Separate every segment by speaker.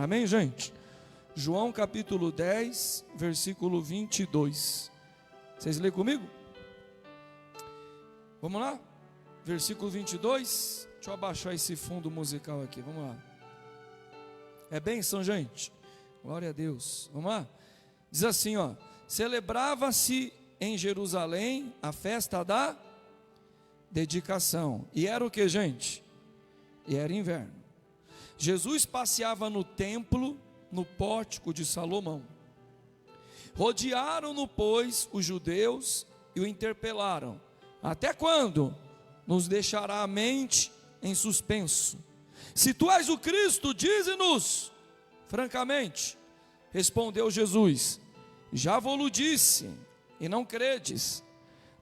Speaker 1: Amém, gente? João capítulo 10, versículo 22. Vocês lêem comigo? Vamos lá? Versículo 22. Deixa eu abaixar esse fundo musical aqui, vamos lá. É bênção, gente? Glória a Deus. Vamos lá? Diz assim, ó: celebrava-se em Jerusalém a festa da dedicação. E era o que, gente? E era inverno. Jesus passeava no templo, no pórtico de Salomão. Rodearam-no, pois, os judeus e o interpelaram: até quando nos deixará a mente em suspenso? Se tu és o Cristo, dize-nos francamente. Respondeu Jesus: já vos disse, e não credes.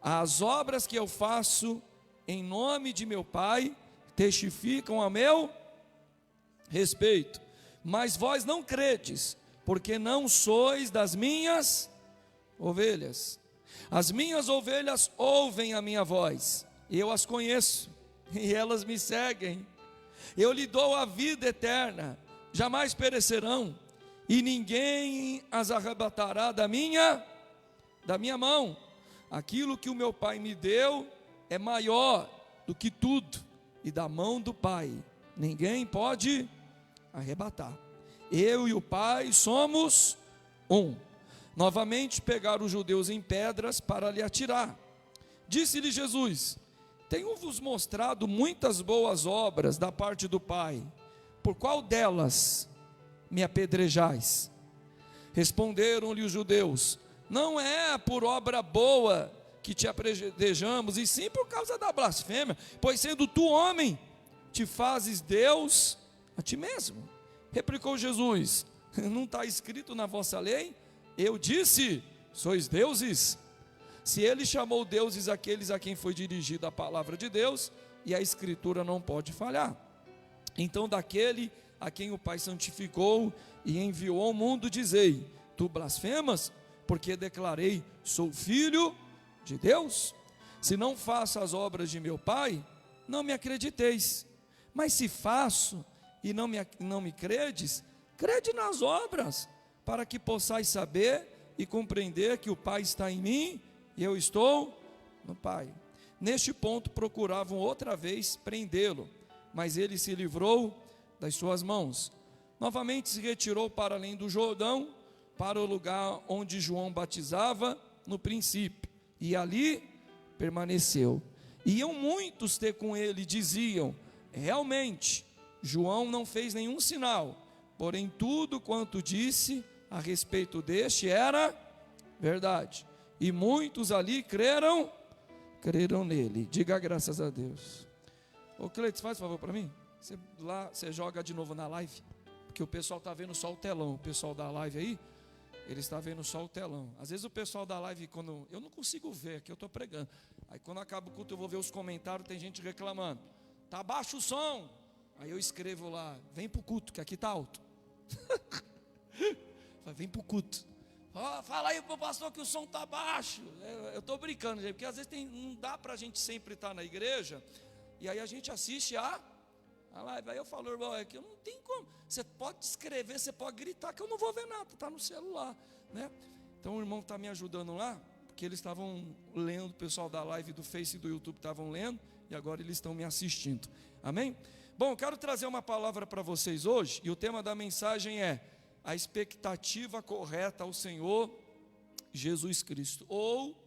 Speaker 1: As obras que eu faço em nome de meu Pai testificam a meu respeito, mas vós não credes, porque não sois das minhas ovelhas. As minhas ovelhas ouvem a minha voz, e eu as conheço, e elas me seguem. Eu lhe dou a vida eterna, jamais perecerão, e ninguém as arrebatará da minha mão. Aquilo que o meu Pai me deu é maior do que tudo, e da mão do Pai ninguém pode arrebatar. Eu e o Pai somos um. Novamente pegaram os judeus em pedras para lhe atirar. Disse-lhe Jesus: tenho-vos mostrado muitas boas obras da parte do Pai, por qual delas me apedrejais? Responderam-lhe os judeus: não é por obra boa que te apedrejamos, e sim por causa da blasfêmia, pois sendo tu homem, te fazes Deus a ti mesmo. Replicou Jesus: não está escrito na vossa lei? Eu disse: sois deuses. Se ele chamou deuses aqueles a quem foi dirigida a palavra de Deus, e a escritura não pode falhar. Então daquele a quem o Pai santificou e enviou ao mundo, dizei: tu blasfemas, porque declarei, sou filho de Deus? Se não faço as obras de meu Pai, não me acrediteis. Mas se faço e não me credes, crede nas obras, para que possais saber e compreender que o Pai está em mim e eu estou no Pai. Neste ponto procuravam outra vez prendê-lo, mas ele se livrou das suas mãos. Novamente se retirou para além do Jordão, para o lugar onde João batizava no princípio, e ali permaneceu. Iam muitos ter com ele, diziam: realmente João não fez nenhum sinal, porém tudo quanto disse a respeito deste era verdade, e muitos ali creram nele. Diga graças a Deus. Ô Cleiton, faz um favor para mim, você joga de novo na live, porque o pessoal está vendo só o telão. O pessoal da live aí, ele está vendo só o telão. Às vezes o pessoal da live, quando eu não consigo ver, aqui eu estou pregando, aí quando acaba o culto eu vou ver os comentários, tem gente reclamando: está baixo o som. Aí eu escrevo lá: vem para o culto, que aqui está alto. Vem para o culto. Fala aí para o pastor que o som está baixo. Eu estou brincando, gente, porque às vezes não dá para a gente sempre estar na igreja, e aí a gente assiste a live. Aí eu falo: irmão, é que eu não tenho como. Você pode escrever, você pode gritar, que eu não vou ver nada, está no celular, né? Então o irmão está me ajudando lá, porque eles estavam lendo, o pessoal da live do Face e do YouTube estavam lendo, e agora eles estão me assistindo. Amém? Bom, eu quero trazer uma palavra para vocês hoje, e o tema da mensagem é: a expectativa correta ao Senhor Jesus Cristo. Ou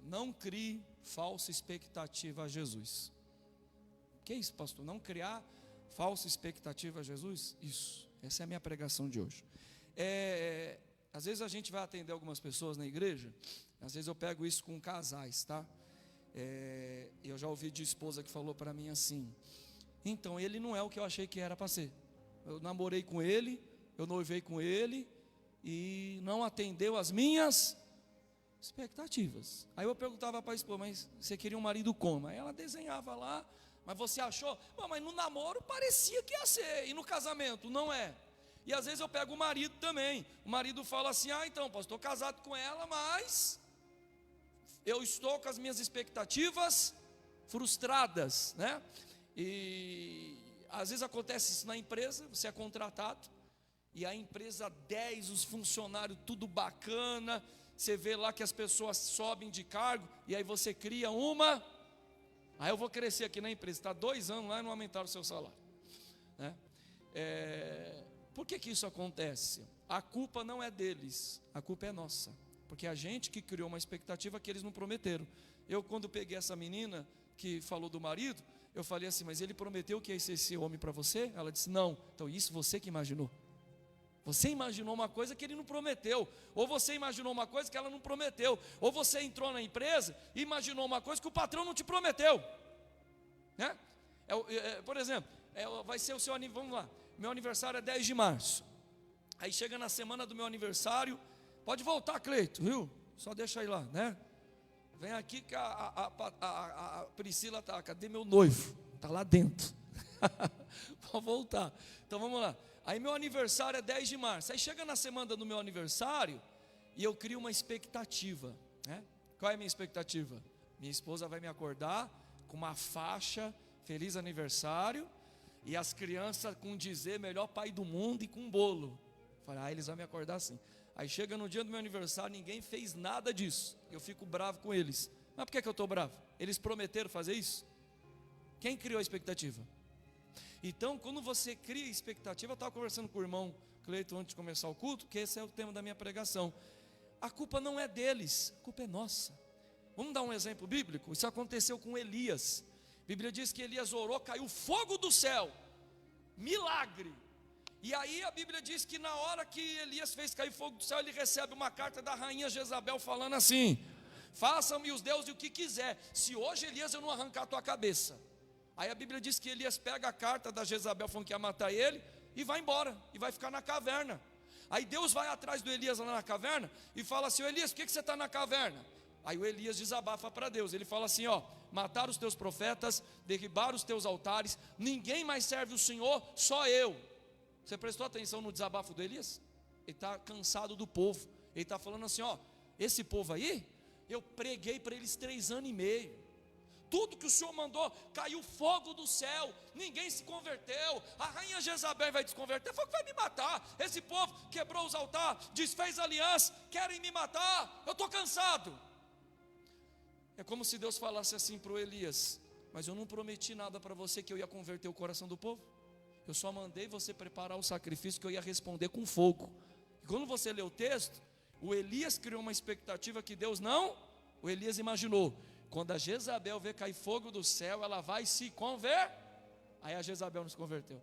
Speaker 1: não crie falsa expectativa a Jesus. Que é isso, pastor? Não criar falsa expectativa a Jesus? Isso, essa é a minha pregação de hoje. Às vezes a gente vai atender algumas pessoas na igreja, às vezes eu pego isso com casais, tá? Eu já ouvi de esposa que falou para mim assim: então, ele não é o que eu achei que era para ser. Eu namorei com ele, eu noivei com ele, e não atendeu as minhas expectativas. Aí eu perguntava para a esposa: mas você queria um marido como? Aí ela desenhava lá: mas você achou? Mas no namoro parecia que ia ser, e no casamento não é. E às vezes eu pego o marido também. O marido fala assim: então, pastor, estou casado com ela, mas eu estou com as minhas expectativas frustradas, né? E Às vezes acontece isso na empresa, você é contratado, e a empresa 10, os funcionários tudo bacana, você vê lá que as pessoas sobem de cargo, e aí você cria aí eu vou crescer aqui na empresa, está 2 anos lá e não aumentaram o seu salário, né? Por que isso acontece? A culpa não é deles, a culpa é nossa, porque a gente que criou uma expectativa que eles não prometeram. Eu, quando peguei essa menina que falou do marido, eu falei assim, mas ele prometeu que ia ser esse homem para você? Ela disse, não. Então isso você que imaginou. Você imaginou uma coisa que ele não prometeu, ou você imaginou uma coisa que ela não prometeu, ou você entrou na empresa e imaginou uma coisa que o patrão não te prometeu, né? Por exemplo, vai ser o seu aniversário, vamos lá, meu aniversário é 10 de março, aí chega na semana do meu aniversário, pode voltar, Cleito, viu? Só deixa aí lá, né? Vem aqui que a Priscila está, cadê meu noivo? Está lá dentro. Pode voltar. Então vamos lá. Aí meu aniversário é 10 de março. Aí chega na semana do meu aniversário e eu crio uma expectativa, né? Qual é a minha expectativa? Minha esposa vai me acordar com uma faixa, feliz aniversário, e as crianças com dizer melhor pai do mundo e com um bolo. Falei, eles vão me acordar assim. Aí chega no dia do meu aniversário, ninguém fez nada disso. Eu fico bravo com eles. Mas por que eu estou bravo? Eles prometeram fazer isso? Quem criou a expectativa? Então, quando você cria expectativa, eu estava conversando com o irmão Cleito antes de começar o culto, que esse é o tema da minha pregação. A culpa não é deles, a culpa é nossa. Vamos dar um exemplo bíblico? Isso aconteceu com Elias. A Bíblia diz que Elias orou, caiu fogo do céu. Milagre. E aí a Bíblia diz que na hora que Elias fez cair fogo do céu, ele recebe uma carta da rainha Jezabel falando assim: façam-me os deuses o que quiser, se hoje, Elias, eu não arrancar a tua cabeça. Aí a Bíblia diz que Elias pega a carta da Jezabel falando que ia matar ele, e vai embora, e vai ficar na caverna. Aí Deus vai atrás do Elias lá na caverna, e fala assim: ô Elias, por que você está na caverna? Aí o Elias desabafa para Deus, ele fala assim: mataram os teus profetas, derribaram os teus altares, ninguém mais serve o Senhor, só eu. Você prestou atenção no desabafo do Elias? Ele está cansado do povo. Ele está falando assim: esse povo aí, eu preguei para eles 3 anos e meio. Tudo que o Senhor mandou, caiu fogo do céu, ninguém se converteu. A rainha Jezabel vai desconverter, foi que vai me matar. Esse povo quebrou os altares, desfez aliança, querem me matar. Eu estou cansado. É como se Deus falasse assim para o Elias: mas eu não prometi nada para você que eu ia converter o coração do povo. Eu só mandei você preparar o sacrifício que eu ia responder com fogo. E quando você lê o texto, o Elias criou uma expectativa que Deus não. O Elias imaginou: quando a Jezabel vê cair fogo do céu, ela vai se converter. Aí a Jezabel não se converteu.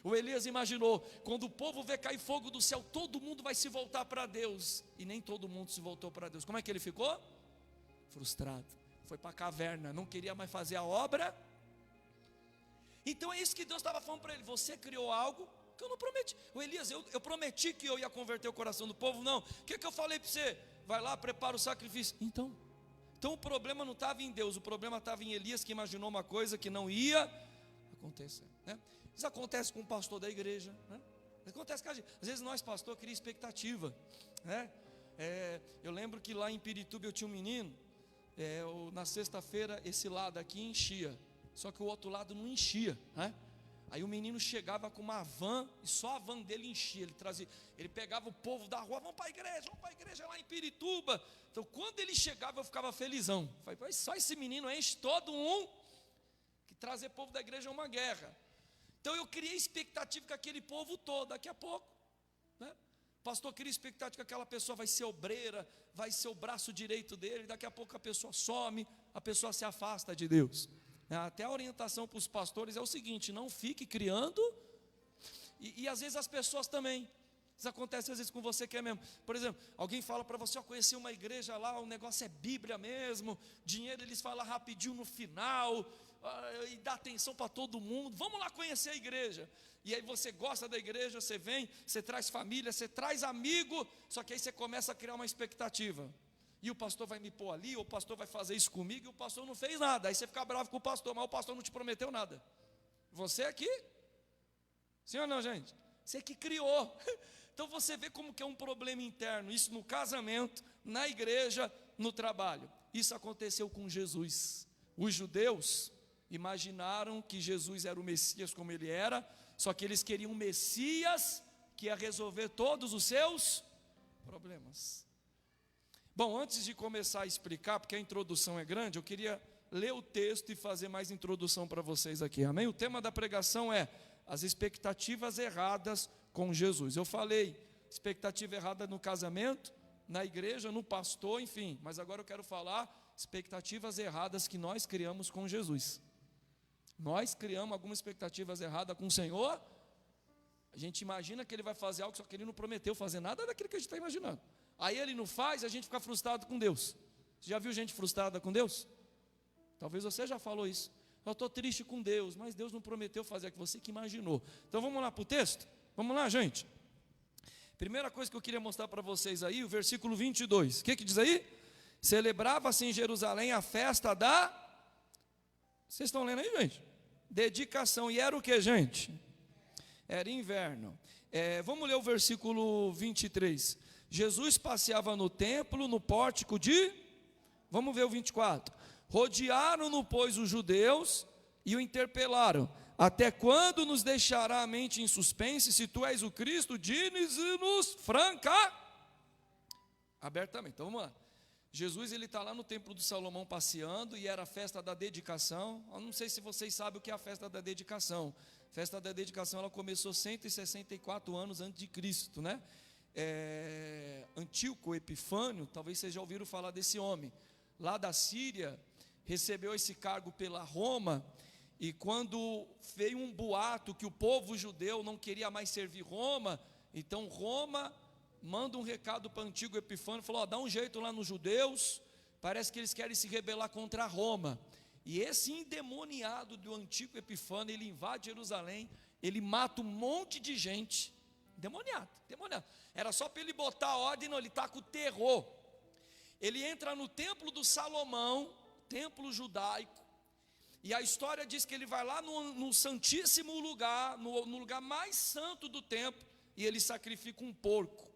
Speaker 1: O Elias imaginou: quando o povo vê cair fogo do céu, todo mundo vai se voltar para Deus. E nem todo mundo se voltou para Deus. Como é que ele ficou? Frustrado. Foi para a caverna, não queria mais fazer a obra. Então é isso que Deus estava falando para ele: você criou algo que eu não prometi. O Elias, eu prometi que eu ia converter o coração do povo, não. O que eu falei para você? Vai lá, prepara o sacrifício. Então o problema não estava em Deus, o problema estava em Elias, que imaginou uma coisa que não ia acontecer, né? Isso acontece com o pastor da igreja, né? Acontece com a gente. Às vezes nós, pastor, cria expectativa, né? Eu lembro que lá em Pirituba eu tinha um menino, na sexta-feira esse lado aqui enchia, só que o outro lado não enchia, né? Aí o menino chegava com uma van, e só a van dele enchia. Ele pegava o povo da rua: vamos para a igreja lá em Pirituba. Então quando ele chegava eu ficava felizão. Falei: só esse menino enche todo que trazer povo da igreja é uma guerra. Então eu criei expectativa com aquele povo todo. Daqui a pouco, né? O pastor cria expectativa que aquela pessoa vai ser obreira, vai ser o braço direito dele. Daqui a pouco a pessoa some, a pessoa se afasta de Deus. Até a orientação para os pastores é o seguinte: não fique criando. E às vezes as pessoas também, isso acontece às vezes com você que é mesmo. Por exemplo, alguém fala para você: conheci uma igreja lá, o negócio é Bíblia mesmo, dinheiro eles falam rapidinho no final, e dá atenção para todo mundo, vamos lá conhecer a igreja. E aí você gosta da igreja, você vem, você traz família, você traz amigo, só que aí você começa a criar uma expectativa. E o pastor vai me pôr ali, ou o pastor vai fazer isso comigo, e o pastor não fez nada. Aí você fica bravo com o pastor, mas o pastor não te prometeu nada. Você aqui? Sim ou não, gente? Você que criou. Então você vê como que é um problema interno. Isso no casamento, na igreja, no trabalho. Isso aconteceu com Jesus. Os judeus, imaginaram que Jesus era o Messias como ele era, só que eles queriam um Messias que ia resolver todos os seus problemas. Bom, antes de começar a explicar, porque a introdução é grande, eu queria ler o texto e fazer mais introdução para vocês aqui, amém? O tema da pregação é as expectativas erradas com Jesus. Eu falei expectativa errada no casamento, na igreja, no pastor, enfim, mas agora eu quero falar expectativas erradas que nós criamos com Jesus. Nós criamos algumas expectativas erradas com o Senhor. A gente imagina que Ele vai fazer algo, só que Ele não prometeu fazer nada daquilo que a gente está imaginando. Aí Ele não faz, a gente fica frustrado com Deus. Você já viu gente frustrada com Deus? Talvez você já falou isso. Eu estou triste com Deus, mas Deus não prometeu fazer aquilo, você que imaginou. Então vamos lá para o texto? Vamos lá, gente. Primeira coisa que eu queria mostrar para vocês aí, o versículo 22. O que diz aí? Celebrava-se em Jerusalém a festa da... Vocês estão lendo aí, gente? Dedicação. E era o que, gente? Era inverno. Vamos ler o versículo 23. Jesus passeava no templo, no pórtico de... Vamos ver o 24. Rodearam-no, pois, os judeus e o interpelaram. Até quando nos deixará a mente em suspense? Se tu és o Cristo, dize-nos abertamente. Então vamos lá. Jesus, ele está lá no templo do Salomão passeando, e era a festa da dedicação. Eu não sei se vocês sabem o que é a festa da dedicação. A festa da dedicação, ela começou 164 anos antes de Cristo, né? Antíoco Epifânio, talvez vocês já ouviram falar desse homem, lá da Síria, recebeu esse cargo pela Roma, e quando veio um boato que o povo judeu não queria mais servir Roma, então Roma manda um recado para o antigo Epifânio, falou, dá um jeito lá nos judeus, parece que eles querem se rebelar contra Roma. E esse endemoniado do antigo Epifânio, ele invade Jerusalém, ele mata um monte de gente, demoniado. Era só para ele botar ordem, não, ele está com terror. Ele entra no templo do Salomão, templo judaico, e a história diz que ele vai lá no santíssimo lugar, no lugar mais santo do templo, e ele sacrifica um porco.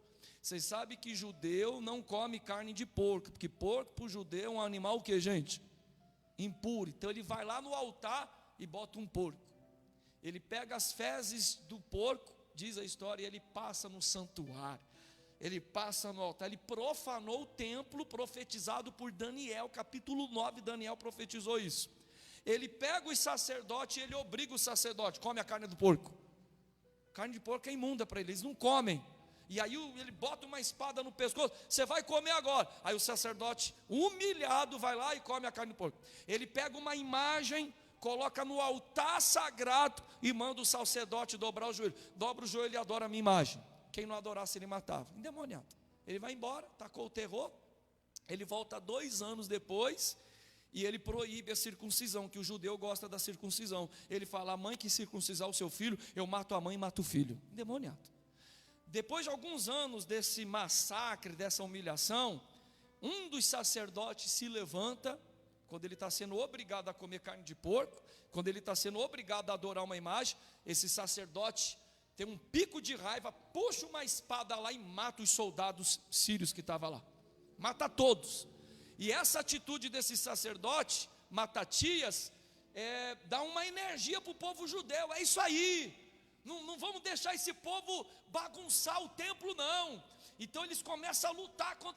Speaker 1: Vocês sabem que judeu não come carne de porco, porque porco para o judeu é um animal o que, gente? Impuro. Então ele vai lá no altar e bota um porco. Ele pega as fezes do porco, diz a história, e ele passa no santuário. Ele passa no altar, ele profanou o templo profetizado por Daniel, capítulo 9, Daniel profetizou isso. Ele pega os sacerdotes e ele obriga o sacerdote, come a carne do porco. Carne de porco é imunda para eles não comem. E aí ele bota uma espada no pescoço, você vai comer agora. Aí o sacerdote, humilhado, vai lá e come a carne do porco. Ele pega uma imagem, coloca no altar sagrado e manda o sacerdote dobrar o joelho. Dobra o joelho e adora a minha imagem. Quem não adorasse ele matava, endemoniado. Ele vai embora, tacou o terror. Ele volta 2 anos depois e ele proíbe a circuncisão, que o judeu gosta da circuncisão. Ele fala, a mãe que circuncisar o seu filho, eu mato a mãe e mato o filho, endemoniado. Depois de alguns anos desse massacre, dessa humilhação, um dos sacerdotes se levanta, quando ele está sendo obrigado a comer carne de porco, quando ele está sendo obrigado a adorar uma imagem, esse sacerdote tem um pico de raiva, puxa uma espada lá e mata os soldados sírios que estavam lá, mata todos. E essa atitude desse sacerdote, Matatias, dá uma energia para o povo judeu, é isso aí, não vamos deixar esse povo bagunçar o templo não. Então eles começam a lutar com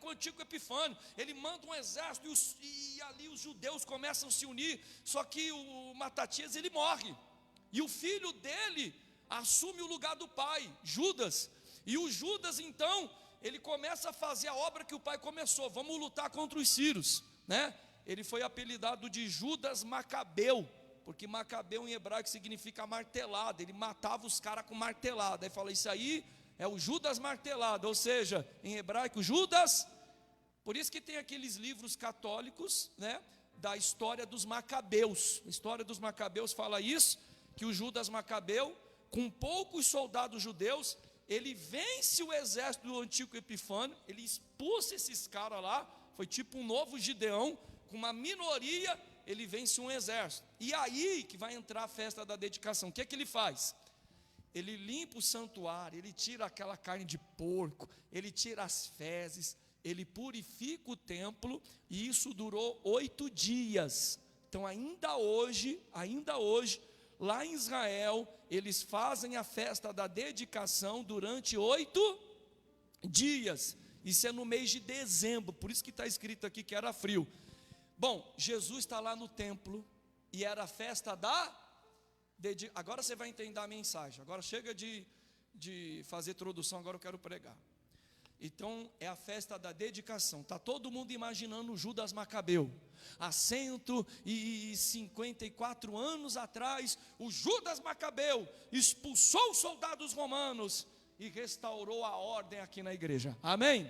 Speaker 1: o antigo Epifânio, ele manda um exército e ali os judeus começam a se unir, só que o Matatias ele morre, e o filho dele assume o lugar do pai, Judas, e o Judas então, ele começa a fazer a obra que o pai começou, vamos lutar contra os sírios, né? Ele foi apelidado de Judas Macabeu, porque Macabeu em hebraico significa martelado, ele matava os caras com martelada, aí fala, isso aí é o Judas martelado, ou seja, em hebraico Judas, por isso que tem aqueles livros católicos, né, da história dos Macabeus, a história dos Macabeus fala isso, que o Judas Macabeu, com poucos soldados judeus, ele vence o exército do antigo Epifânio, ele expulsa esses caras lá, foi tipo um novo Gideão, com uma minoria, ele vence um exército, e aí que vai entrar a festa da dedicação. O que é que ele faz? Ele limpa o santuário, ele tira aquela carne de porco, ele tira as fezes, ele purifica o templo, e isso durou 8 dias, Então ainda hoje, lá em Israel, eles fazem a festa da dedicação durante 8 dias. Isso é no mês de dezembro, por isso que está escrito aqui que era frio. Bom, Jesus está lá no templo, e era a festa da dedicação. Agora você vai entender a mensagem, agora chega de fazer introdução, agora eu quero pregar. Então é a festa da dedicação. Está todo mundo imaginando Judas Macabeu. Há 154 anos atrás, o Judas Macabeu expulsou os soldados romanos e restaurou a ordem aqui na igreja. Amém?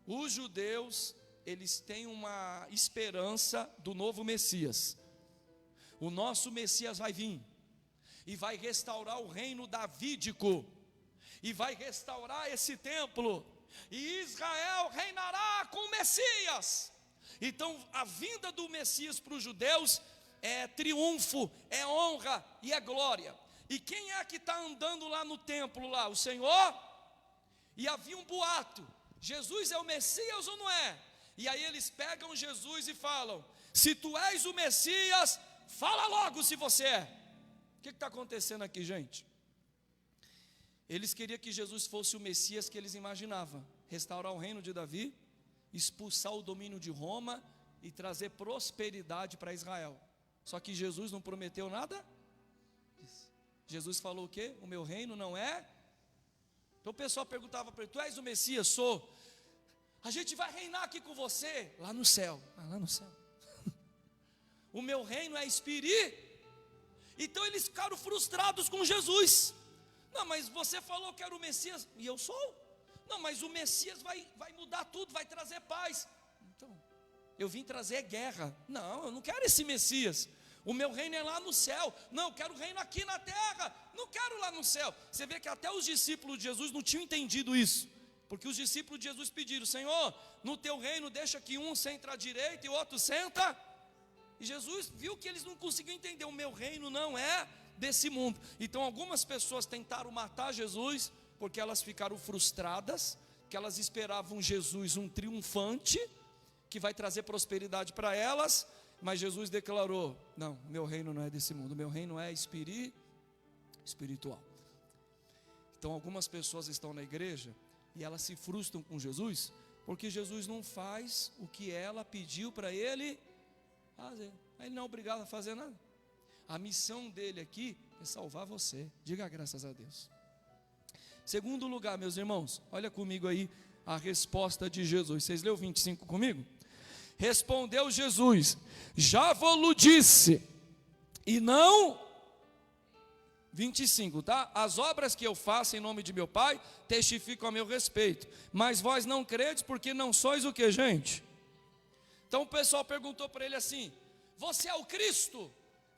Speaker 1: Os judeus, eles têm uma esperança do novo Messias. O nosso Messias vai vir e vai restaurar o reino davídico, e vai restaurar esse templo, e Israel reinará com o Messias. Então a vinda do Messias para os judeus é triunfo, é honra e é glória. E quem é que está andando lá no templo lá? O Senhor. E havia um boato, Jesus é o Messias ou não é? E aí eles pegam Jesus e falam: se tu és o Messias, fala logo se você é. O que está acontecendo aqui, gente? Eles queriam que Jesus fosse o Messias que eles imaginavam: restaurar o reino de Davi, expulsar o domínio de Roma e trazer prosperidade para Israel. Só que Jesus não prometeu nada disso. Jesus falou o quê? O meu reino não é. Então o pessoal perguntava para ele: tu és o Messias? Sou. A gente vai reinar aqui com você lá no céu. Lá no céu. O meu reino é espírito. Então eles ficaram frustrados com Jesus. Não, mas você falou que era o Messias, e eu sou. Não, mas o Messias vai mudar tudo, vai trazer paz. Então, eu vim trazer guerra. Não, eu não quero esse Messias. O meu reino é lá no céu. Não, eu quero reino aqui na terra. Não quero lá no céu. Você vê que até os discípulos de Jesus não tinham entendido isso. Porque os discípulos de Jesus pediram: Senhor, no teu reino deixa que um senta à direita e o outro senta. E Jesus viu que eles não conseguiam entender: o meu reino não é desse mundo. Então algumas pessoas tentaram matar Jesus, porque elas ficaram frustradas, que elas esperavam Jesus um triunfante, que vai trazer prosperidade para elas. Mas Jesus declarou: não, meu reino não é desse mundo, meu reino é espiritual. Então algumas pessoas estão na igreja e elas se frustram com Jesus, porque Jesus não faz o que ela pediu para ele fazer. Ele não é obrigado a fazer nada. A missão dele aqui é salvar você. Diga graças a Deus. Segundo lugar, meus irmãos, olha comigo aí a resposta de Jesus. Vocês leu 25 comigo? Respondeu Jesus: já vos disse, e não... 25, tá? As obras que eu faço em nome de meu Pai testificam a meu respeito, mas vós não credes porque não sois o que, gente? Então o pessoal perguntou para ele assim: você é o Cristo?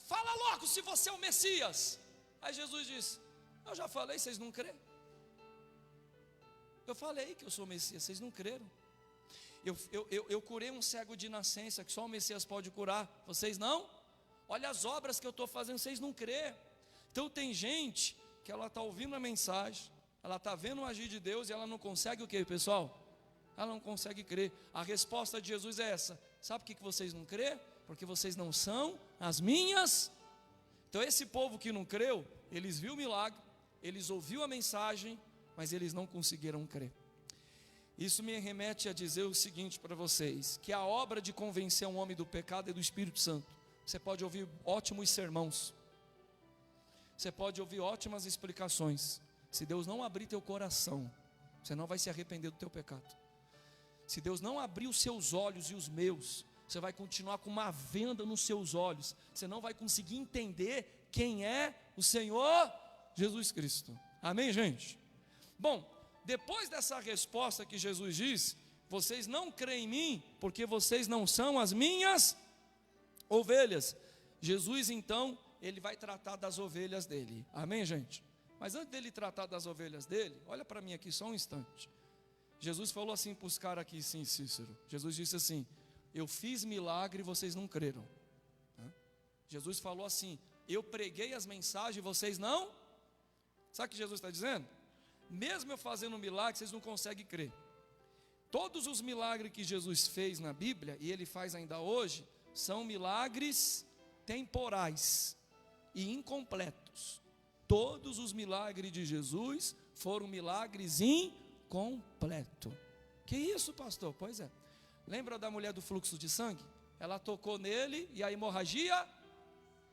Speaker 1: Fala logo se você é o Messias. Aí Jesus disse: eu já falei, vocês não creram. Eu falei que eu sou o Messias, vocês não creram. Eu curei um cego de nascença, que só o Messias pode curar, vocês não? Olha as obras que eu estou fazendo, vocês não creram. Então tem gente que ela está ouvindo a mensagem, ela está vendo o agir de Deus e ela não consegue o que, pessoal? Ela não consegue crer. A resposta de Jesus é essa: sabe por que vocês não crê? Porque vocês não são as minhas. Então esse povo que não creu, eles viram o milagre, eles ouviram a mensagem, mas eles não conseguiram crer. Isso me remete a dizer o seguinte para vocês: que a obra de convencer um homem do pecado é do Espírito Santo. Você pode ouvir ótimos sermãos, você pode ouvir ótimas explicações. Se Deus não abrir teu coração, você não vai se arrepender do teu pecado. Se Deus não abrir os seus olhos e os meus, você vai continuar com uma venda nos seus olhos. Você não vai conseguir entender quem é o Senhor Jesus Cristo. Amém, gente? Bom, depois dessa resposta que Jesus diz: vocês não creem em mim, porque vocês não são as minhas ovelhas. Jesus então, ele vai tratar das ovelhas dele. Amém, gente? Mas antes dele tratar das ovelhas dele, olha para mim aqui só um instante. Jesus falou assim para os caras aqui, sim, Cícero. Jesus disse assim: eu fiz milagre e vocês não creram. Jesus falou assim: eu preguei as mensagens e vocês não. Sabe o que Jesus está dizendo? Mesmo eu fazendo um milagre, vocês não conseguem crer. Todos os milagres que Jesus fez na Bíblia, e ele faz ainda hoje, são milagres temporais e incompletos. Todos os milagres de Jesus foram milagres incompletos. Que isso, pastor? Pois é. Lembra da mulher do fluxo de sangue? Ela tocou nele e a hemorragia,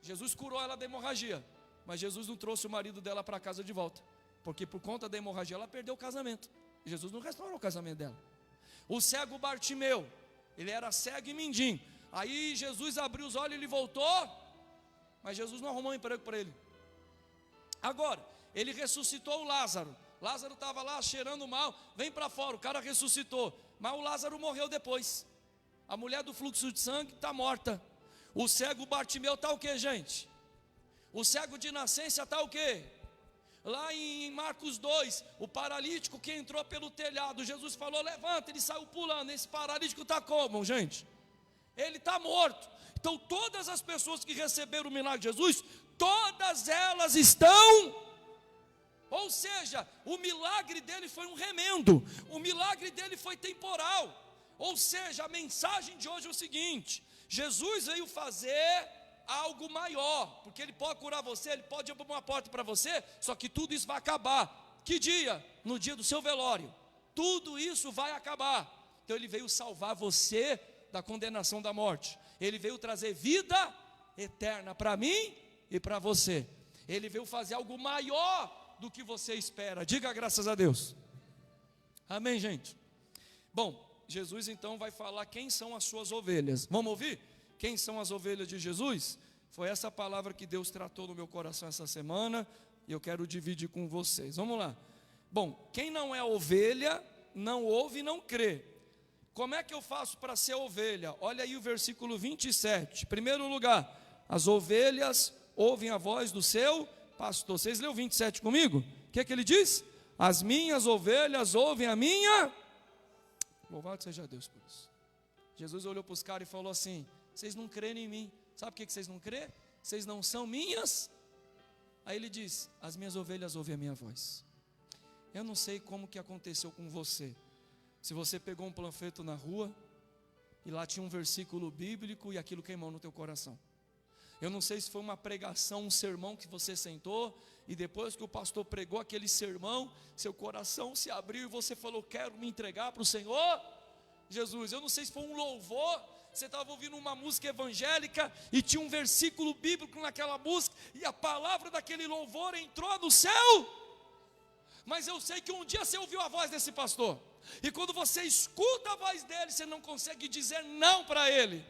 Speaker 1: Jesus curou ela da hemorragia, mas Jesus não trouxe o marido dela para casa de volta, porque por conta da hemorragia ela perdeu o casamento. Jesus não restaurou o casamento dela. O cego Bartimeu, ele era cego e mendigo. Aí Jesus abriu os olhos e ele voltou, mas Jesus não arrumou um emprego para ele. Agora, ele ressuscitou o Lázaro. Lázaro estava lá cheirando mal, vem para fora, o cara ressuscitou, mas o Lázaro morreu depois. A mulher do fluxo de sangue está morta. O cego Bartimeu está o que, gente? O cego de nascença está o que? Lá em Marcos 2, o paralítico que entrou pelo telhado, Jesus falou, levanta, ele saiu pulando. Esse paralítico está como, gente? Ele está morto. Então todas as pessoas que receberam o milagre de Jesus, todas elas estão, ou seja, o milagre dele foi um remendo, o milagre dele foi temporal. Ou seja, a mensagem de hoje é o seguinte: Jesus veio fazer algo maior, porque ele pode curar você, ele pode abrir uma porta para você, só que tudo isso vai acabar. Que dia? No dia do seu velório. Tudo isso vai acabar. Então ele veio salvar você da condenação da morte. Ele veio trazer vida eterna para mim e para você. Ele veio fazer algo maior do que você espera. Diga graças a Deus. Amém, gente? Bom, Jesus então vai falar quem são as suas ovelhas. Vamos ouvir? Quem são as ovelhas de Jesus? Foi essa palavra que Deus tratou no meu coração essa semana, e eu quero dividir com vocês. Vamos lá. Bom, quem não é ovelha, não ouve e não crê. Como é que eu faço para ser ovelha? Olha aí o versículo 27. Em primeiro lugar, as ovelhas ouvem a voz do seu pastor. Vocês leu 27 comigo? O que é que ele diz? As minhas ovelhas ouvem a minha. Louvado seja Deus por isso. Jesus olhou para os caras e falou assim: vocês não creem em mim. Sabe por que vocês não creem? Vocês não são minhas. Aí ele diz: as minhas ovelhas ouvem a minha voz. Eu não sei como que aconteceu com você. Se você pegou um panfleto na rua e lá tinha um versículo bíblico e aquilo queimou no teu coração. Eu não sei se foi uma pregação, um sermão que você sentou e depois que o pastor pregou aquele sermão, seu coração se abriu e você falou: quero me entregar para o Senhor Jesus. Eu não sei se foi um louvor, você estava ouvindo uma música evangélica e tinha um versículo bíblico naquela música e a palavra daquele louvor entrou no céu. Mas eu sei que um dia você ouviu a voz desse pastor, e quando você escuta a voz dele, você não consegue dizer não para ele.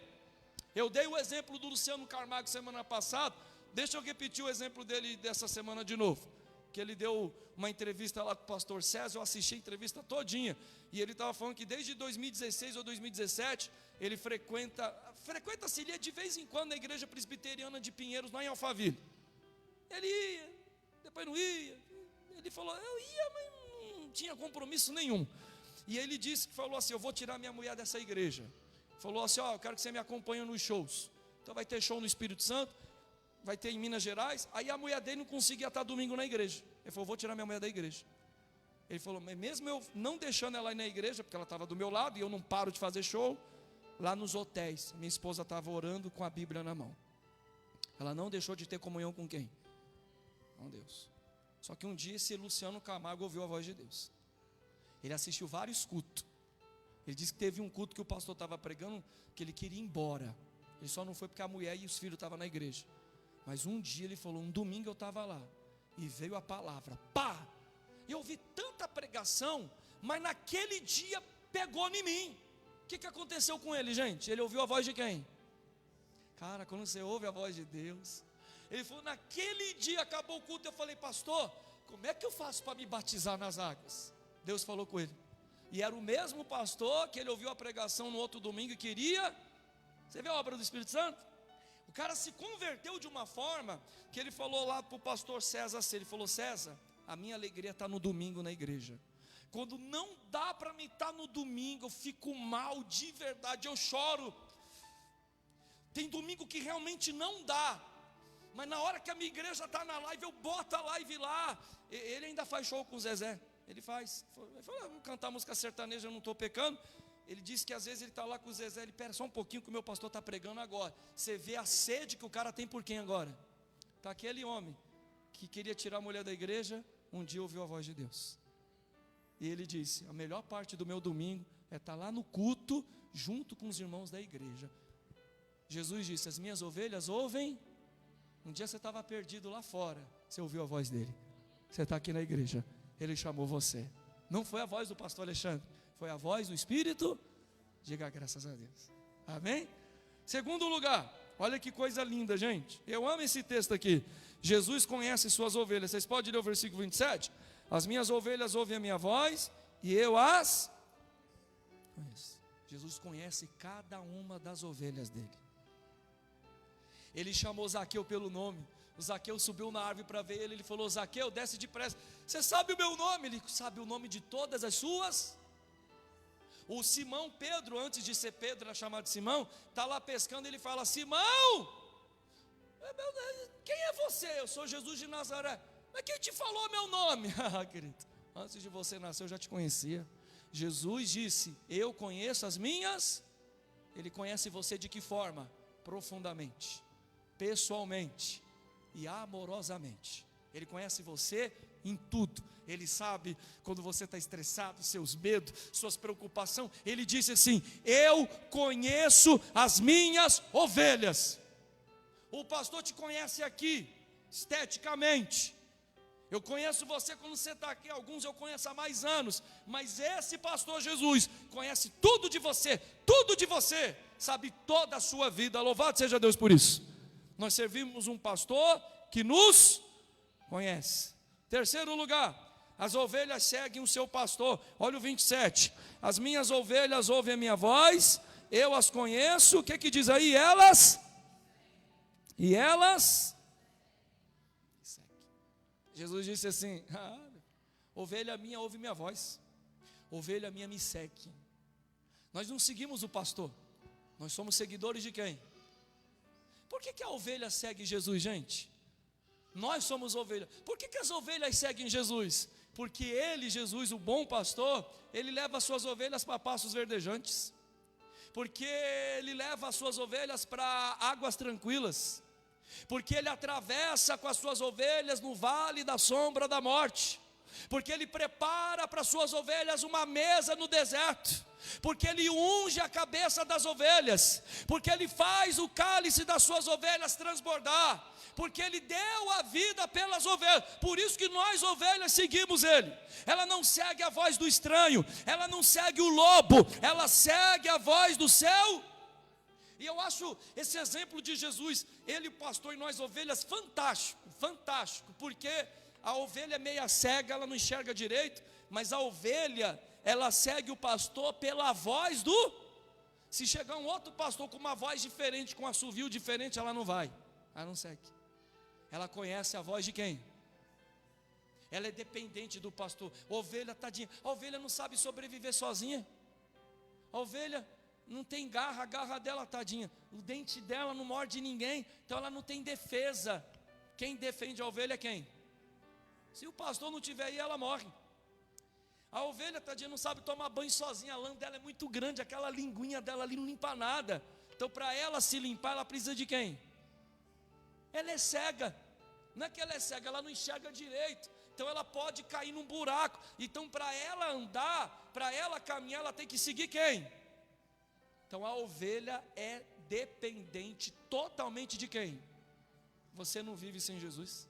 Speaker 1: Eu dei o exemplo do Luciano Carmago semana passada, deixa eu repetir o exemplo dele dessa semana de novo. Que ele deu uma entrevista lá com o pastor César, eu assisti a entrevista todinha, e ele estava falando que desde 2016 ou 2017, ele frequenta-se ele de vez em quando na igreja presbiteriana de Pinheiros, lá em Alphaville. Ele ia, depois não ia, ele falou, eu ia, mas não tinha compromisso nenhum. E ele disse, falou assim, eu vou tirar minha mulher dessa igreja. Falou assim, eu quero que você me acompanhe nos shows. Então vai ter show no Espírito Santo, vai ter em Minas Gerais. Aí a mulher dele não conseguia estar domingo na igreja. Ele falou, vou tirar minha mulher da igreja. Ele falou, mas mesmo eu não deixando ela ir na igreja, porque ela estava do meu lado e eu não paro de fazer show, lá nos hotéis, minha esposa estava orando com a Bíblia na mão. Ela não deixou de ter comunhão com quem? Com Deus. Só que um dia esse Luciano Camargo ouviu a voz de Deus. Ele assistiu vários cultos. Ele disse que teve um culto que o pastor estava pregando, que ele queria ir embora. Ele só não foi porque a mulher e os filhos estavam na igreja. Mas um dia ele falou, um domingo eu estava lá, e veio a palavra, pá! Eu ouvi tanta pregação, mas naquele dia pegou em mim. O que aconteceu com ele, gente? Ele ouviu a voz de quem? Cara, quando você ouve a voz de Deus, ele falou, naquele dia acabou o culto, eu falei, pastor, como é que eu faço para me batizar nas águas? Deus falou com ele. E era o mesmo pastor que ele ouviu a pregação no outro domingo e queria. Você vê a obra do Espírito Santo? O cara se converteu de uma forma que ele falou lá para o pastor César assim, ele falou, César, a minha alegria está no domingo na igreja. Quando não dá para mim estar no domingo, eu fico mal de verdade, eu choro. Tem domingo que realmente não dá, mas na hora que a minha igreja está na live, eu boto a live lá. Ele ainda faz show com o Zezé. Ele faz. Ele falou, vamos cantar música sertaneja, eu não estou pecando. Ele disse que às vezes ele está lá com o Zezé, ele pera só um pouquinho que o meu pastor está pregando agora. Você vê a sede que o cara tem por quem agora? Está aquele homem que queria tirar a mulher da igreja, um dia ouviu a voz de Deus. E ele disse, a melhor parte do meu domingo é estar lá no culto, junto com os irmãos da igreja. Jesus disse, as minhas ovelhas ouvem. Um dia você estava perdido lá fora, você ouviu a voz dele. Você está aqui na igreja, ele chamou você. Não foi a voz do pastor Alexandre, foi a voz do Espírito. Diga graças a Deus. Amém? Segundo lugar, olha que coisa linda, gente. Eu amo esse texto aqui. Jesus conhece suas ovelhas. Vocês podem ler o versículo 27? As minhas ovelhas ouvem a minha voz e eu as conheço. Jesus conhece cada uma das ovelhas dele. Ele chamou Zaqueu pelo nome. O Zaqueu subiu na árvore para ver ele. Ele falou, Zaqueu, desce depressa. Você sabe o meu nome? Ele sabe o nome de todas as suas. O Simão Pedro, antes de ser Pedro, era chamado Simão, está lá pescando. Ele fala, Simão, quem é você? Eu sou Jesus de Nazaré. Mas quem te falou meu nome? Querido, antes de você nascer eu já te conhecia. Jesus disse, eu conheço as minhas. Ele conhece você de que forma? Profundamente, pessoalmente e amorosamente. Ele conhece você em tudo. Ele sabe quando você está estressado, seus medos, suas preocupações. Ele disse assim, eu conheço as minhas ovelhas. O pastor te conhece aqui, esteticamente. Eu conheço você quando você está aqui, alguns eu conheço há mais anos. Mas esse pastor Jesus conhece tudo de você, sabe toda a sua vida. Louvado seja Deus por isso. Nós servimos um pastor que nos conhece. Terceiro lugar, as ovelhas seguem o seu pastor. Olha o 27. As minhas ovelhas ouvem a minha voz, eu as conheço. O que diz aí? Elas seguem. Jesus disse assim, ovelha minha ouve minha voz, ovelha minha me segue. Nós não seguimos o pastor, nós somos seguidores de quem? Por que a ovelha segue Jesus, gente? Nós somos ovelhas. Por que as ovelhas seguem Jesus? Porque ele, Jesus, o bom pastor, ele leva as suas ovelhas para pastos verdejantes. Porque ele leva as suas ovelhas para águas tranquilas. Porque ele atravessa com as suas ovelhas no vale da sombra da morte. Porque ele prepara para as suas ovelhas uma mesa no deserto. Porque ele unge a cabeça das ovelhas. Porque ele faz o cálice das suas ovelhas transbordar. Porque ele deu a vida pelas ovelhas. Por isso que nós ovelhas seguimos ele. Ela não segue a voz do estranho, ela não segue o lobo, ela segue a voz do céu. E eu acho esse exemplo de Jesus, ele, o pastor, e nós ovelhas, fantástico, porque a ovelha meia cega, ela não enxerga direito, mas a ovelha, ela segue o pastor pela voz do... Se chegar um outro pastor com uma voz diferente, com um assovio diferente, ela não vai, ela não segue. Ela conhece a voz de quem? Ela é dependente do pastor. Ovelha, tadinha, a ovelha não sabe sobreviver sozinha. A ovelha não tem garra, a garra dela, tadinha, o dente dela não morde ninguém, então ela não tem defesa. Quem defende a ovelha é quem? Se o pastor não tiver aí, ela morre. A ovelha, tadinha, não sabe tomar banho sozinha, a lã dela é muito grande, aquela linguinha dela ali não limpa nada. Então para ela se limpar, ela precisa de quem? Ela é cega. Não é que ela é cega, ela não enxerga direito. Então ela pode cair num buraco. Então para ela andar, para ela caminhar, ela tem que seguir quem? Então a ovelha é dependente totalmente de quem? Você não vive sem Jesus.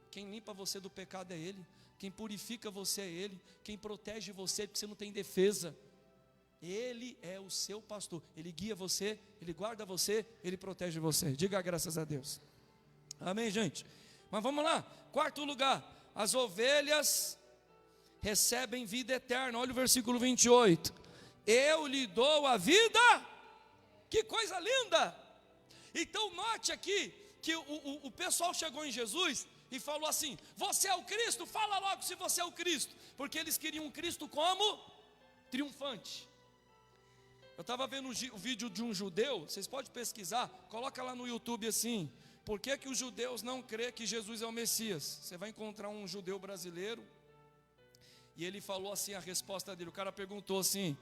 Speaker 1: Quem limpa você do pecado é Ele. Quem purifica você é Ele. Quem protege você porque você não tem defesa. Ele é o seu pastor. Ele guia você, Ele guarda você, Ele protege você. Diga graças a Deus. Amém, gente? Mas vamos lá. Quarto lugar. As ovelhas recebem vida eterna. Olha o versículo 28. Eu lhe dou a vida. Que coisa linda. Então note aqui que o pessoal chegou em Jesus e falou assim: você é o Cristo? Fala logo se você é o Cristo. Porque eles queriam um Cristo como? Triunfante. Eu estava vendo o vídeo de um judeu. Vocês podem pesquisar, coloca lá no YouTube assim: por que os judeus não crêem que Jesus é o Messias? Você vai encontrar um judeu brasileiro, e ele falou assim a resposta dele. O cara perguntou assim: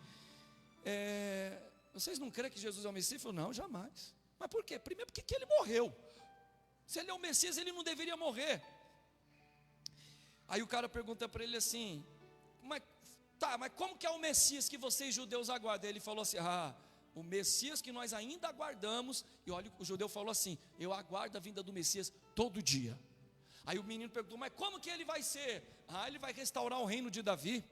Speaker 1: vocês não creem que Jesus é o Messias? Ele falou, não, jamais. Mas por quê? Primeiro porque ele morreu. Se ele é o Messias, ele não deveria morrer. Aí o cara pergunta para ele assim, mas como que é o Messias que vocês judeus aguardam? Ele falou assim, o Messias que nós ainda aguardamos. E olha, o judeu falou assim, eu aguardo a vinda do Messias todo dia. Aí o menino perguntou, mas como que ele vai ser? Ele vai restaurar o reino de Davi,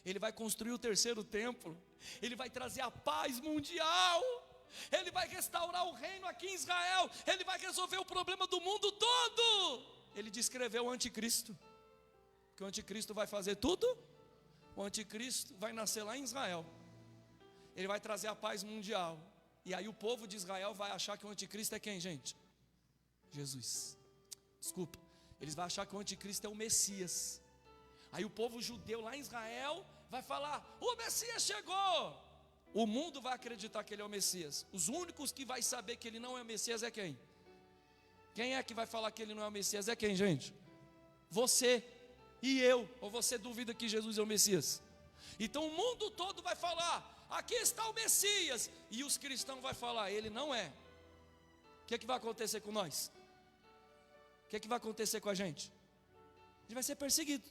Speaker 1: ele vai construir o terceiro templo, ele vai trazer a paz mundial, ele vai restaurar o reino aqui em Israel, ele vai resolver o problema do mundo todo. Ele descreveu o anticristo, que o anticristo vai fazer tudo. O anticristo vai nascer lá em Israel, ele vai trazer a paz mundial, e aí o povo de Israel vai achar que o anticristo é quem, gente? Jesus. Desculpa, eles vão achar que o anticristo é o Messias. Aí o povo judeu lá em Israel vai falar, o Messias chegou. O mundo vai acreditar que ele é o Messias. Os únicos que vai saber que ele não é o Messias é quem? Quem é que vai falar que ele não é o Messias? É quem, gente? Você e eu. Ou você duvida que Jesus é o Messias? Então o mundo todo vai falar, aqui está o Messias. E os cristãos vão falar, ele não é. O que é que vai acontecer com nós? O que é que vai acontecer com a gente? A gente vai ser perseguido,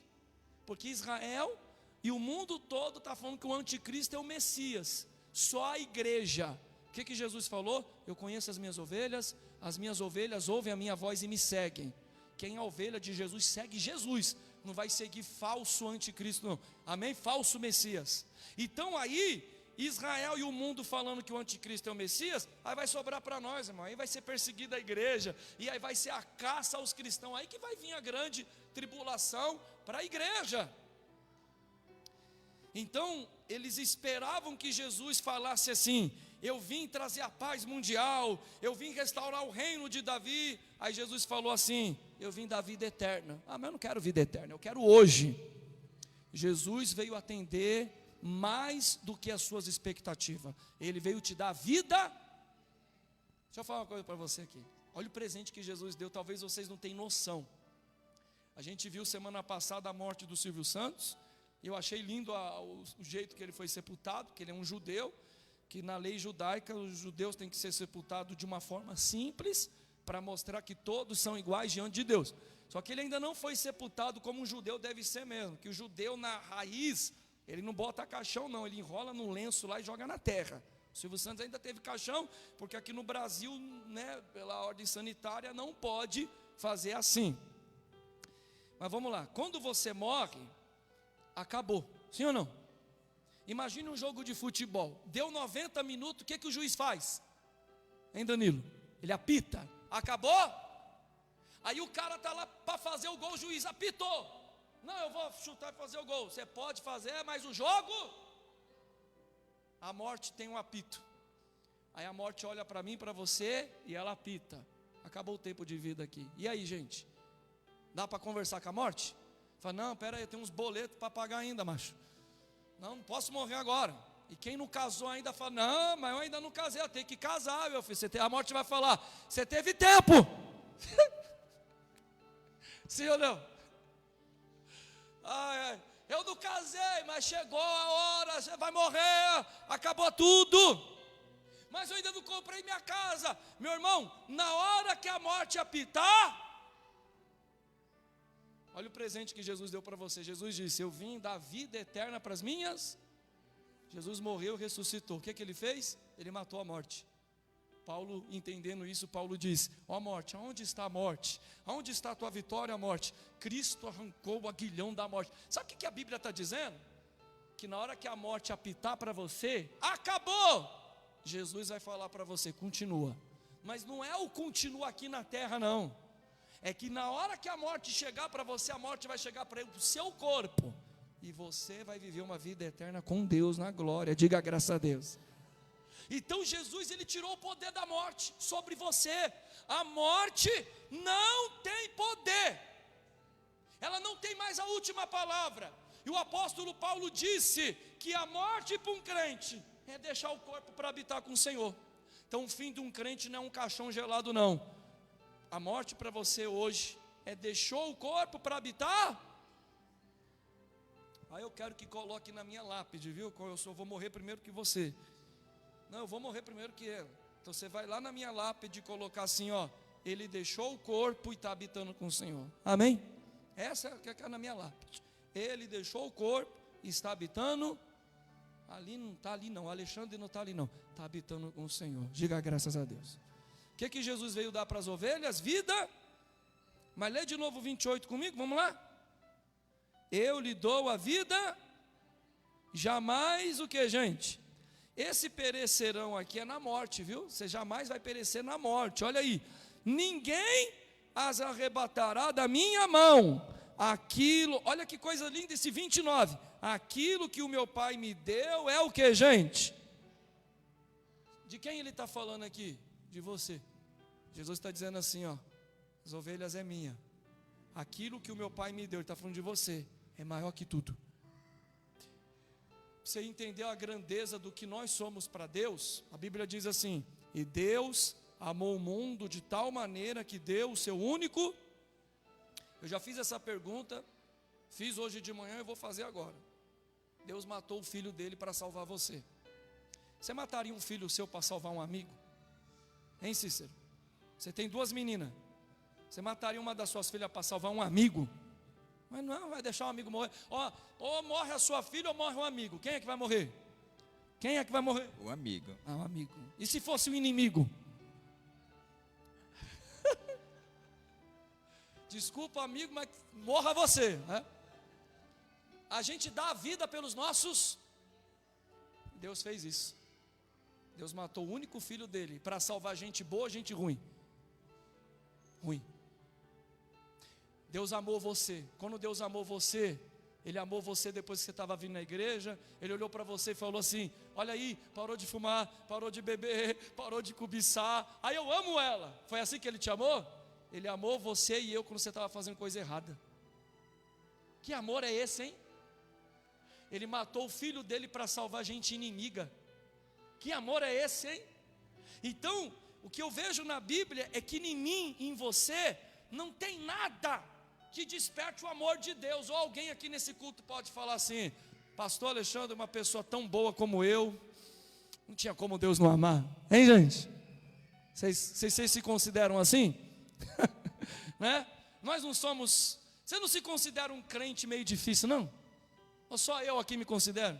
Speaker 1: porque Israel e o mundo todo está falando que o anticristo é o Messias. Só a igreja. O que Jesus falou? Eu conheço as minhas ovelhas ouvem a minha voz e me seguem. Quem é a ovelha de Jesus segue Jesus, não vai seguir falso anticristo não. Amém? Falso Messias. Então aí Israel e o mundo falando que o anticristo é o Messias, aí vai sobrar para nós, irmão. Aí vai ser perseguida a igreja, e aí vai ser a caça aos cristãos. Aí que vai vir a grande tribulação para a igreja. Então eles esperavam que Jesus falasse assim, eu vim trazer a paz mundial, eu vim restaurar o reino de Davi. Aí Jesus falou assim, eu vim dar vida eterna. Mas eu não quero vida eterna, eu quero hoje. Jesus veio atender mais do que as suas expectativas. Ele veio te dar vida. Deixa eu falar uma coisa para você aqui. Olha o presente que Jesus deu, talvez vocês não tenham noção. A gente viu semana passada a morte do Silvio Santos. Eu achei lindo o jeito que ele foi sepultado, que ele é um judeu, que na lei judaica os judeus têm que ser sepultados de uma forma simples, para mostrar que todos são iguais diante de Deus. Só que ele ainda não foi sepultado como um judeu deve ser mesmo, que o judeu na raiz, ele não bota caixão não, ele enrola num lenço lá e joga na terra. O Silvio Santos ainda teve caixão, porque aqui no Brasil, né, pela ordem sanitária, não pode fazer assim. Mas vamos lá, quando você morre, acabou, sim ou não? Imagine um jogo de futebol, deu 90 minutos, o que o juiz faz? Hein, Danilo? Ele apita, acabou? Aí o cara está lá para fazer o gol, o juiz apitou. Não, eu vou chutar e fazer o gol. Você pode fazer, mas o jogo? A morte tem um apito. Aí a morte olha para mim, para você, e ela apita. Acabou o tempo de vida aqui. E aí, gente? Dá para conversar com a morte? Fala, não, pera aí, tem uns boletos para pagar ainda, macho. Não posso morrer agora. E quem não casou ainda fala, não, mas eu ainda não casei, eu tenho que casar, meu filho. A morte vai falar, você teve tempo. Sim ou não? Eu não casei, mas chegou a hora, você vai morrer, acabou tudo. Mas eu ainda não comprei minha casa. Meu irmão, na hora que a morte apitar, olha o presente que Jesus deu para você. Jesus disse, eu vim dar vida eterna para as minhas. Jesus morreu, ressuscitou. O que ele fez? Ele matou a morte. Paulo, entendendo isso, Paulo diz, ó morte, aonde está a morte? Aonde está a tua vitória, a morte? Cristo arrancou o aguilhão da morte. Sabe o que a Bíblia está dizendo? Que na hora que a morte apitar para você, acabou! Jesus vai falar para você, continua. Mas não é o continua aqui na terra não. É que na hora que a morte chegar para você, a morte vai chegar para o seu corpo. E você vai viver uma vida eterna com Deus na glória. Diga graças a Deus. Então Jesus, ele tirou o poder da morte sobre você. A morte não tem poder. Ela não tem mais a última palavra. E o apóstolo Paulo disse que a morte para um crente é deixar o corpo para habitar com o Senhor. Então o fim de um crente não é um caixão gelado não. A morte para você hoje é deixou o corpo para habitar. Aí eu quero que coloque na minha lápide, viu? Eu vou morrer primeiro que você. Não, eu vou morrer primeiro que ele. Então você vai lá na minha lápide colocar assim, ó, ele deixou o corpo e está habitando com o Senhor. Amém? Essa é o que é na minha lápide. Ele deixou o corpo e está habitando. Ali não está ali não, Alexandre não está ali não, está habitando com o Senhor. Diga graças a Deus. O que Jesus veio dar para as ovelhas? Vida. Mas lê de novo 28 comigo, vamos lá? Eu lhe dou a vida, jamais o que, gente? Esse perecerão aqui é na morte, viu? Você jamais vai perecer na morte, olha aí. Ninguém as arrebatará da minha mão. Aquilo, olha que coisa linda esse 29. Aquilo que o meu Pai me deu é o que, gente? De quem ele está falando aqui? De você. Jesus está dizendo assim, ó, as ovelhas é minha. Aquilo que o meu Pai me deu, ele está falando de você, é maior que tudo. Você entendeu a grandeza do que nós somos para Deus? A Bíblia diz assim: e Deus amou o mundo de tal maneira que deu o seu único. Eu já fiz essa pergunta, fiz hoje de manhã e vou fazer agora. Deus matou o filho dele para salvar você. Você mataria um filho seu para salvar um amigo? Hein, Cícero? Você tem 2 meninas. Você mataria uma das suas filhas para salvar um amigo? Mas não, vai deixar um amigo morrer. Ó, ou morre a sua filha ou morre um amigo. Quem é que vai morrer? Quem é que vai morrer?
Speaker 2: O amigo.
Speaker 1: Ah, o amigo. E se fosse o inimigo? Desculpa, amigo, mas morra você, né? A gente dá a vida pelos nossos. Deus fez isso. Deus matou o único filho dele para salvar gente boa, gente ruim. Ruim. Deus amou você. Quando Deus amou você, Ele amou você depois que você estava vindo na igreja. Ele olhou para você e falou assim: olha aí, parou de fumar, parou de beber, parou de cobiçar. Aí eu amo ela. Foi assim que Ele te amou? Ele amou você e eu quando você estava fazendo coisa errada. Que amor é esse, hein? Ele matou o filho dele para salvar gente inimiga. Que amor é esse, hein? Então, o que eu vejo na Bíblia é que em mim, em você, não tem nada que desperte o amor de Deus. Ou alguém aqui nesse culto pode falar assim: pastor Alexandre, uma pessoa tão boa como eu, não tinha como Deus não amar. Hein, gente? Vocês se consideram assim? Né? Nós não somos. Você não se considera um crente meio difícil, não? Ou só eu aqui me considero?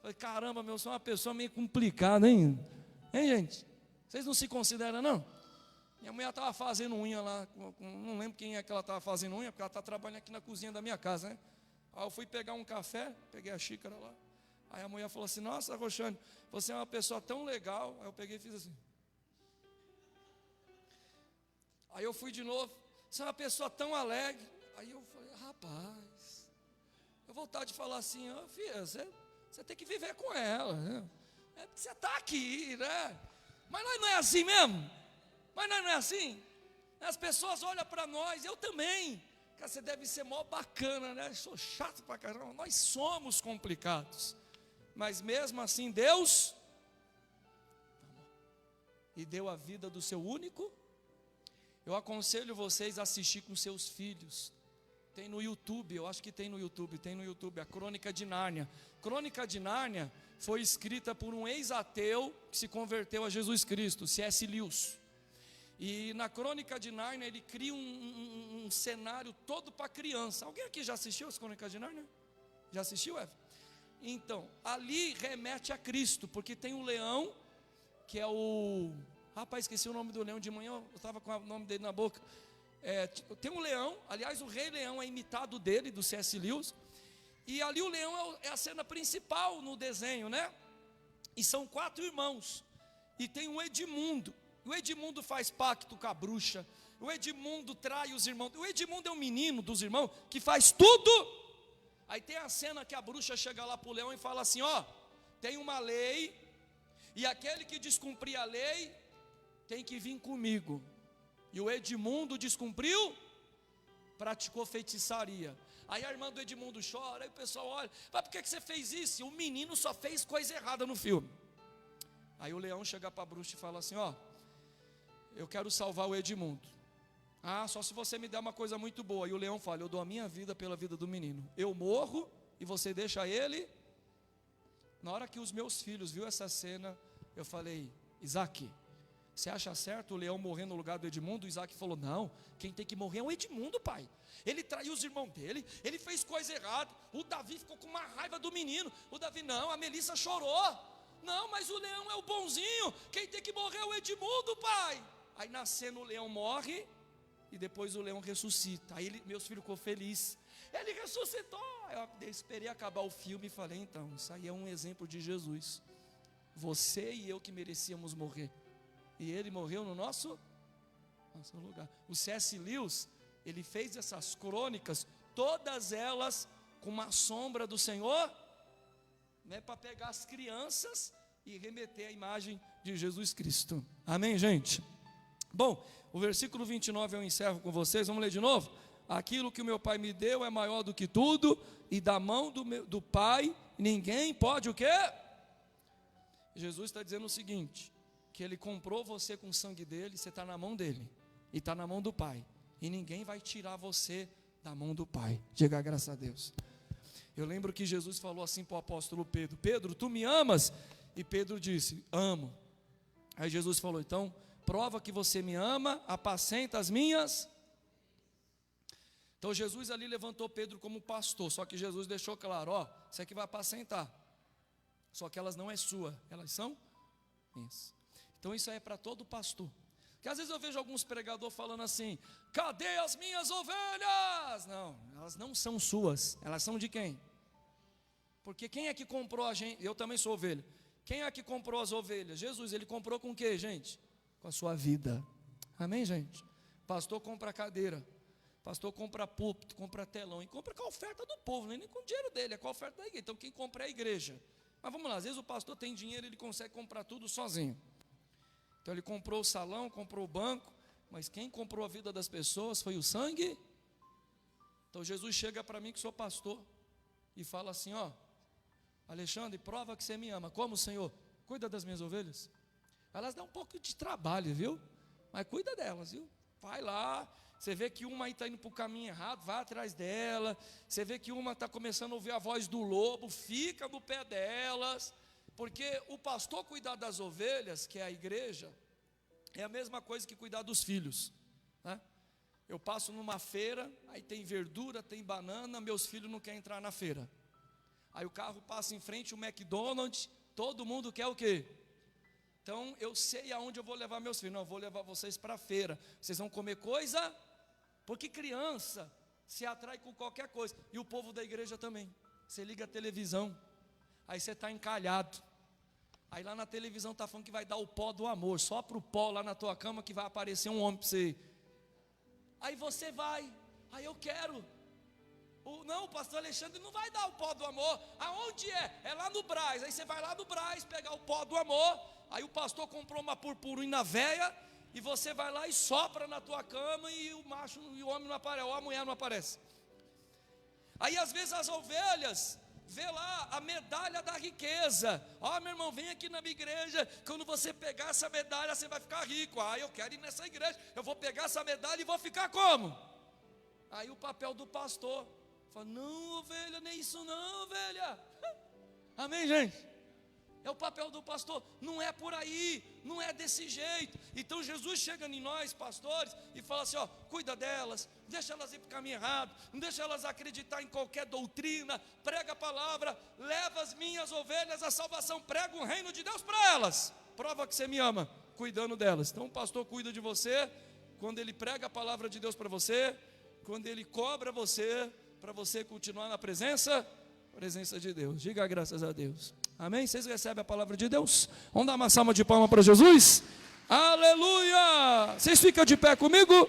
Speaker 1: Falei, caramba, eu sou uma pessoa meio complicada, hein? Hein, gente? Vocês não se consideram, não? Minha mulher estava fazendo unha lá, não lembro quem é que ela estava fazendo unha, porque ela está trabalhando aqui na cozinha da minha casa, né? Aí eu fui pegar um café, peguei a xícara lá. Aí a mulher falou assim: nossa, Roxane, você é uma pessoa tão legal. Aí eu peguei e fiz assim. Aí eu fui de novo: você é uma pessoa tão alegre. Aí eu falei: rapaz, eu vontade de falar assim: ó, filha, você tem que viver com ela, né? É porque você está aqui, né? Mas nós não é assim mesmo? Mas nós não é assim? As pessoas olham para nós, eu também. Cara, você deve ser mó bacana, né? Eu sou chato pra caramba. Nós somos complicados. Mas mesmo assim, Deus amou. E deu a vida do seu único. Eu aconselho vocês a assistir com seus filhos. Tem no YouTube, eu acho que tem no YouTube, a Crônica de Nárnia. Crônica de Nárnia foi escrita por um ex-ateu que se converteu a Jesus Cristo, C.S. Lewis. E na Crônica de Nárnia ele cria um cenário todo para criança. Alguém aqui já assistiu as Crônicas de Nárnia? Já assistiu, Eva? Então, ali remete a Cristo, porque tem um leão, que é o... Rapaz, esqueci o nome do leão de manhã, eu estava com o nome dele na boca. Tem um leão, aliás, o Rei Leão é imitado dele, do C.S. Lewis. E ali o leão é a cena principal no desenho, né? E são 4 irmãos. E tem um Edmundo. O Edmundo faz pacto com a bruxa. O Edmundo trai os irmãos. O Edmundo é um menino dos irmãos que faz tudo. Aí tem a cena que a bruxa chega lá para o leão e fala assim: ó, tem uma lei, e aquele que descumprir a lei tem que vir comigo. E o Edmundo descumpriu, praticou feitiçaria. Aí a irmã do Edmundo chora, aí o pessoal olha: mas por que você fez isso? E o menino só fez coisa errada no filme. Aí o leão chega para a bruxa e fala assim: ó, eu quero salvar o Edmundo. Ah, só se você me der uma coisa muito boa. E o leão fala: eu dou a minha vida pela vida do menino. Eu morro e você deixa ele. Na hora que os meus filhos viu essa cena, Eu falei: Isaac, você acha certo o leão morrer no lugar do Edmundo? O Isaac falou: não, quem tem que morrer é o Edmundo, pai. Ele traiu os irmãos dele, ele fez coisa errada. O Davi ficou com uma raiva do menino. O Davi: não, a Melissa chorou. Não, mas o leão é o bonzinho, quem tem que morrer é o Edmundo, pai. Aí nascendo o leão morre, e depois o leão ressuscita. Aí meus filhos ficou felizes. Ele ressuscitou. Eu esperei acabar o filme e falei: então, isso aí é um exemplo de Jesus. Você e eu que merecíamos morrer, e ele morreu no nosso lugar. O C.S. Lewis, ele fez essas crônicas, todas elas com uma sombra do Senhor, né, para pegar as crianças e remeter à imagem de Jesus Cristo. Amém, gente? Bom, o versículo 29 eu encerro com vocês. Vamos ler de novo? Aquilo que o meu pai me deu é maior do que tudo, e da mão do pai ninguém pode o quê? Jesus está dizendo o seguinte: que ele comprou você com o sangue dele, você está na mão dele, e está na mão do pai, e ninguém vai tirar você da mão do pai. Diga graças a Deus. Eu lembro que Jesus falou assim para o apóstolo Pedro: Pedro, tu me amas? E Pedro disse: amo. Aí Jesus falou: então prova que você me ama, apacenta as minhas. Então Jesus ali levantou Pedro como pastor, só que Jesus deixou claro: ó, você que vai apacentar, só que elas não é sua, elas são minhas. Então isso aí é para todo pastor. Porque às vezes eu vejo alguns pregadores falando assim: cadê as minhas ovelhas? Não, elas não são suas, elas são de quem? Porque quem é que comprou a gente? Eu também sou ovelha. Quem é que comprou as ovelhas? Jesus. Ele comprou com o que, gente? Com a sua vida. Amém, gente? Pastor compra cadeira, pastor compra púlpito, compra telão, e compra com a oferta do povo, nem com o dinheiro dele, é com a oferta da igreja. Então quem compra é a igreja. Mas vamos lá, às vezes o pastor tem dinheiro, ele consegue comprar tudo sozinho. Então ele comprou o salão, comprou o banco, mas quem comprou a vida das pessoas foi o sangue. Então Jesus chega para mim, que sou pastor, e fala assim: ó, Alexandre, prova que você me ama. Como, Senhor? Cuida das minhas ovelhas. Elas dão um pouco de trabalho, viu? Mas cuida delas, viu? Vai lá, você vê que uma aí está indo para o caminho errado, vai atrás dela. Você vê que uma está começando a ouvir a voz do lobo, fica no pé delas. Porque o pastor cuidar das ovelhas, que é a igreja, é a mesma coisa que cuidar dos filhos, né? Eu passo numa feira, aí tem verdura, tem banana, meus filhos não querem entrar na feira. Aí o carro passa em frente ao McDonald's, todo mundo quer o quê? Então eu sei aonde eu vou levar meus filhos. Não, eu vou levar vocês para a feira. Vocês vão comer coisa? Porque criança se atrai com qualquer coisa. E o povo da igreja também. Você liga a televisão, aí você está encalhado. Aí lá na televisão está falando que vai dar o pó do amor. Só para o pó lá na tua cama que vai aparecer um homem para você. Aí você vai. Aí eu quero. Não, o pastor Alexandre não vai dar o pó do amor. Aonde é? É lá no Brás. Aí você vai lá no Brás pegar o pó do amor. Aí o pastor comprou uma purpurina velha, e você vai lá e sopra na tua cama, e o macho e o homem não aparece, ou a mulher não aparece. Aí às vezes as ovelhas vê lá a medalha da riqueza. Ó, meu irmão, vem aqui na minha igreja, quando você pegar essa medalha você vai ficar rico. Ah, eu quero ir nessa igreja, eu vou pegar essa medalha e vou ficar como? Aí o papel do pastor fala: não, ovelha, nem isso não, ovelha. Amém, gente? É o papel do pastor. Não é por aí, não é desse jeito. Então Jesus chega em nós, pastores, e fala assim: ó, cuida delas, deixa elas ir para o caminho errado, não deixa elas acreditar em qualquer doutrina, prega a palavra, leva as minhas ovelhas à salvação, prega o reino de Deus para elas, prova que você me ama, cuidando delas. Então o pastor cuida de você, quando ele prega a palavra de Deus para você, quando ele cobra você, para você continuar na presença de Deus. Diga graças a Deus. Amém? Vocês recebem a palavra de Deus? Vamos dar uma salva de palmas para Jesus? Aleluia! Vocês ficam de pé comigo?